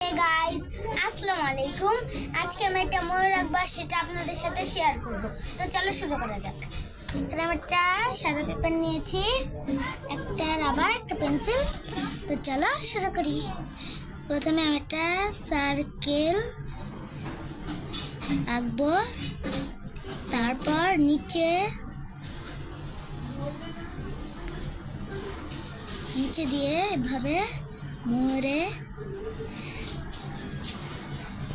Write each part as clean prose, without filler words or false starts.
Hey guys, আসসালামু আলাইকুম। আজকে আমি একটা ময়ূর আঁকবো, সেটা আপনাদের সাথে শেয়ার করব। তো চলো শুরু করা যাক। এখানে আমি একটা সাদা পেপার নিয়েছি, একটা রাবার, একটা পেন্সিল। তো চলো শুরু করি। প্রথমে আমি একটা সার্কেল আঁকবো, তারপর নিচে দিয়ে এভাবে ময়ূরে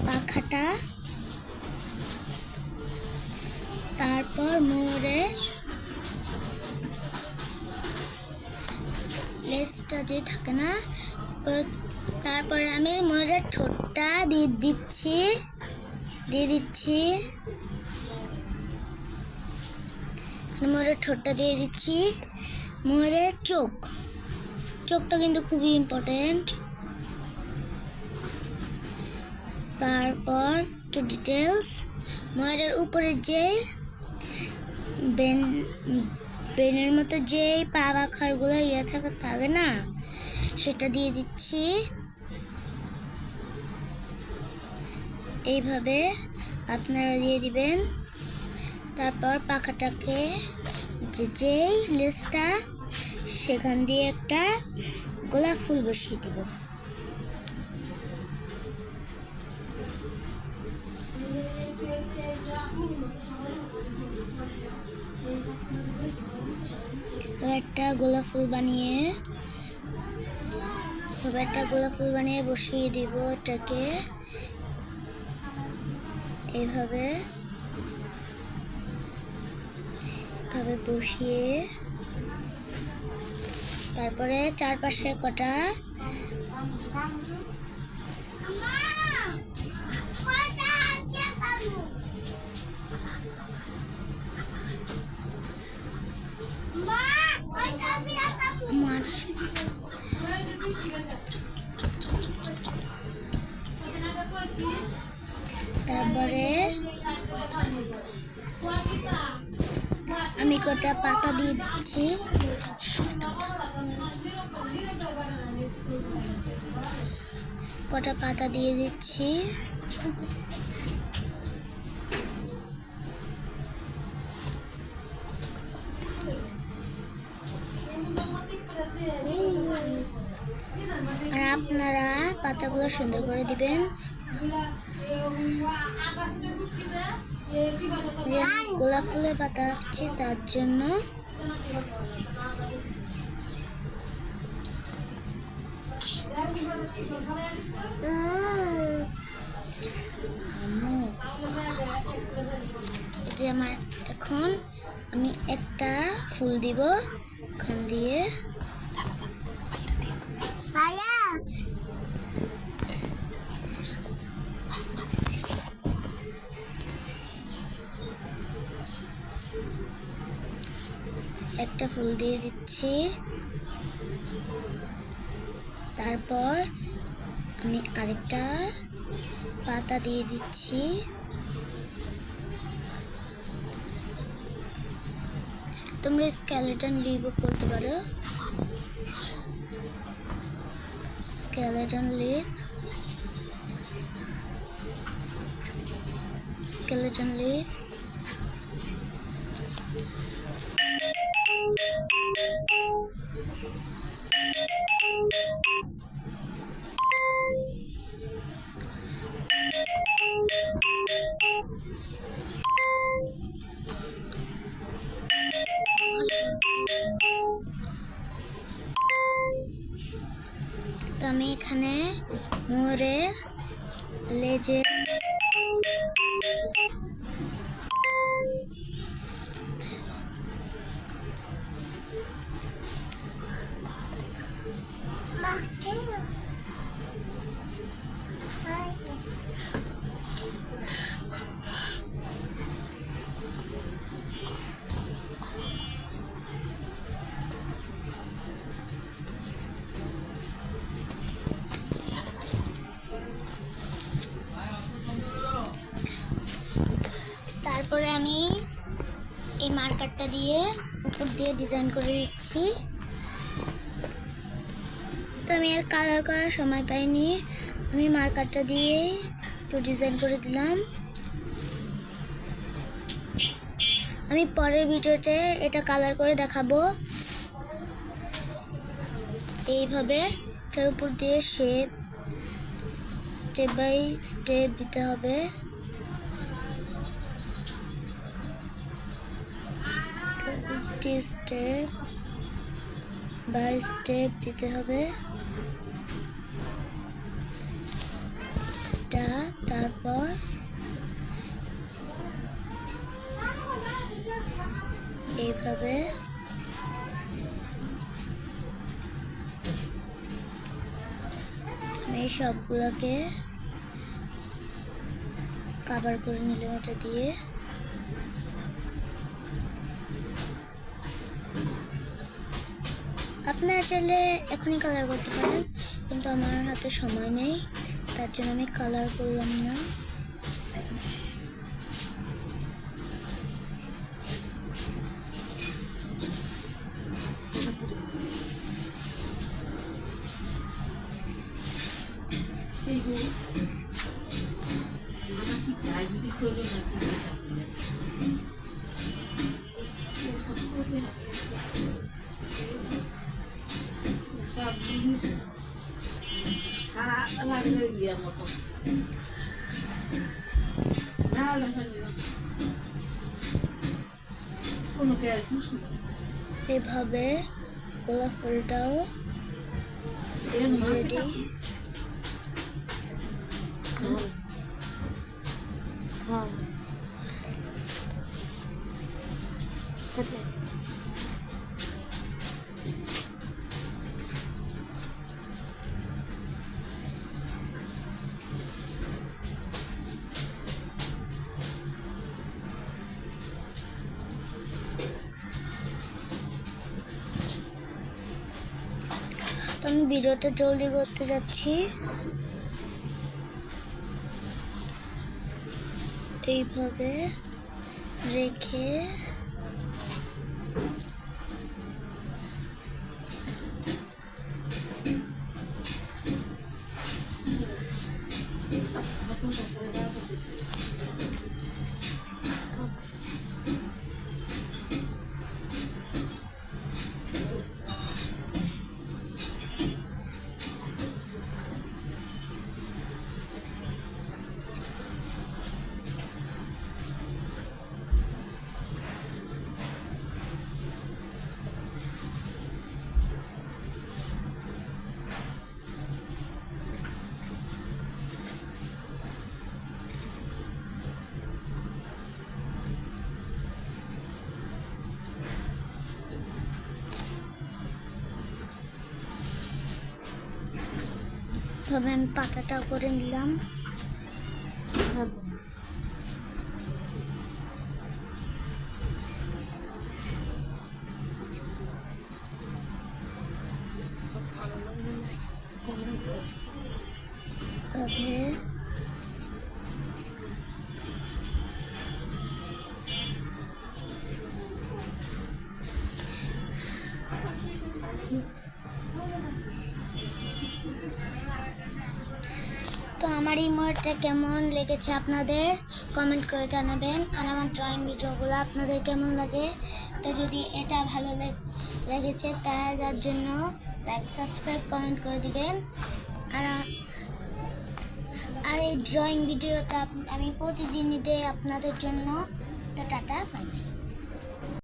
পাখাটা, তারপর ময়ূরের লেজটা যে থাকে না, তারপরে আমি ময়ূরের ঠোঁটটা দিয়ে দিচ্ছি। ময়ূরের ঠোঁটটা দিয়ে দিচ্ছি। ময়ূরের চোখটা কিন্তু খুবই ইম্পর্টেন্ট। তারপর একটু ডিটেলস, ময়ূরের উপরে যে বেনের মতো যে পা বাখার গুলো থাকে না, সেটা দিয়ে দিচ্ছি। এইভাবে আপনারা দিয়ে দিবেন। তারপর পাখাটাকে যেই লেজটা, সেখান দিয়ে একটা গোলাপ ফুল বসিয়ে দিব। একটা গোলাপ ফুল বানিয়ে বসিয়ে দিব এটাকে এইভাবে বসিয়ে, তারপরে চারপাশে কটা তারপরে আমি কটা পাতা দিয়ে দিচ্ছি। আর আপনারা পাতাগুলো সুন্দর করে দিবেন। গোলাপ ফুলের পাতা আছে, তার জন্য আমার এখন আমি একটা ফুল দিব এখান দিয়ে। একটা ফুল দিয়ে দিচ্ছি। তারপর আমি আরেকটা পাতা দিয়ে দিচ্ছি। তোমরা স্কেলেটন লিভ বলতে পারো, স্কেলেটন লিভ। তো আমি এখানে ময়ূরের লেজে তারপরে আমি এই মার্কারটা দিয়ে উপর দিয়ে ডিজাইন করে দিচ্ছি। তো যেহেতু আমি আর কালার করার সময় পাইনি, আমি মার্কারটা দিয়ে একটু ডিজাইন করে দিলাম। আমি পরের ভিডিওতে এটা কালার করে দেখাবো। এইভাবে এটার উপর দিয়ে স্টেপ বাই স্টেপ দিতে হবে। স্টেপ বাই স্টেপ দিতে হবে। তারপর এইভাবে আমি সবগুলোকে কভার করে নিলাম এটা দিয়ে। আপনারা চাইলে এখনই কালার করতে পারেন, কিন্তু আমার হাতে সময় নেই, তার জন্য আমি কালার করলাম না। এভাবে গোলাপ ফুলটাও রেডি। তো আমি ভিডিওটা জলদি করতে যাচ্ছি। এইভাবে রেখে তবে আমি পাতাটা করে নিলাম। তবে তো আমার এই ময়ূরটা কেমন লেগেছে আপনাদের কমেন্ট করে জানাবেন। আর আমার ড্রয়িং ভিডিওগুলো আপনাদের কেমন লাগে, তো যদি এটা ভালো লেগেছে তার জন্য লাইক সাবস্ক্রাইব কমেন্ট করে দিবেন। আর এই ড্রয়িং ভিডিওটা আমি প্রতিদিনই দেই আপনাদের জন্য। তো টাটা, বাই বাই।